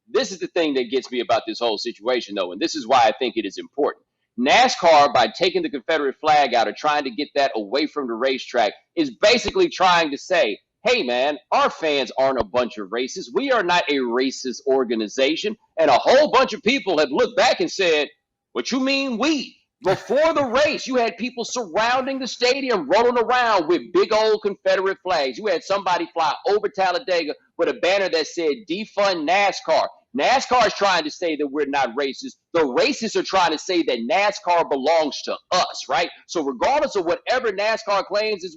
this is the thing that gets me about this whole situation, though, and this is why I think it is important. NASCAR, by taking the Confederate flag out or trying to get that away from the racetrack, is basically trying to say, hey, man, our fans aren't a bunch of racists. We are not a racist organization. And a whole bunch of people have looked back and said, what you mean we? Before the race, you had people surrounding the stadium, rolling around with big old Confederate flags. You had somebody fly over Talladega with a banner that said, defund NASCAR. NASCAR is trying to say that we're not racist. The racists are trying to say that NASCAR belongs to us, right? So regardless of whatever NASCAR claims is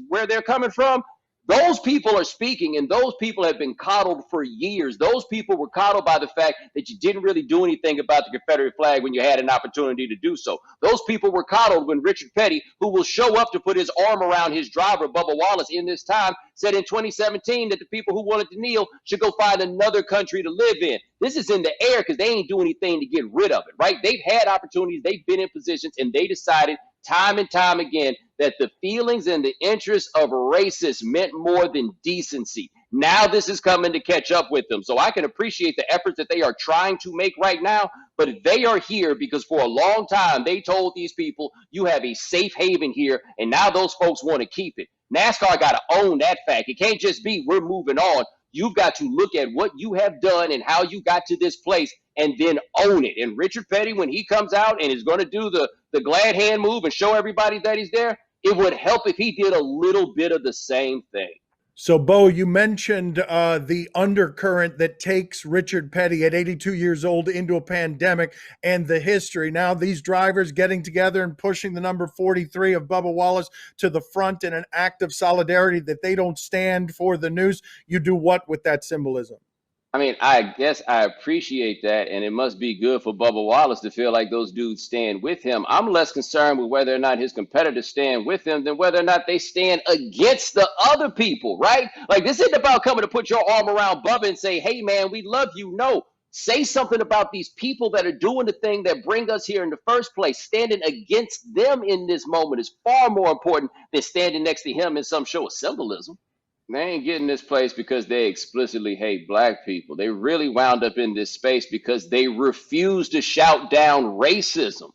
where they're coming from, those people are speaking, and those people have been coddled for years. Those people were coddled by the fact that you didn't really do anything about the Confederate flag when you had an opportunity to do so. Those people were coddled when Richard Petty, who will show up to put his arm around his driver, Bubba Wallace, in this time, said in 2017 that the people who wanted to kneel should go find another country to live in. This is in the air because they ain't doing anything to get rid of it, right? They've had opportunities, they've been in positions, and they decided time and time again that the feelings and the interests of racists meant more than decency. Now this is coming to catch up with them. So I can appreciate the efforts that they are trying to make right now, but they are here because for a long time they told these people, you have a safe haven here, and now those folks want to keep it. NASCAR got to own that fact. It can't just be we're moving on. You've got to look at what you have done and how you got to this place and then own it. And Richard Petty, when he comes out and is going to do the glad hand move and show everybody that he's there, it would help if he did a little bit of the same thing. So, Bo, you mentioned the undercurrent that takes Richard Petty at 82 years old into a pandemic and the history. Now these drivers getting together and pushing the number 43 of Bubba Wallace to the front in an act of solidarity that they don't stand for the Noose. You do what with that symbolism? I mean, I guess I appreciate that, and it must be good for Bubba Wallace to feel like those dudes stand with him. I'm less concerned with whether or not his competitors stand with him than whether or not they stand against the other people, right? Like, this isn't about coming to put your arm around Bubba and say, hey, man, we love you. No, say something about these people that are doing the thing that bring us here in the first place. Standing against them in this moment is far more important than standing next to him in some show of symbolism. They ain't getting this place because they explicitly hate black people. They really wound up in this space because they refuse to shout down racism.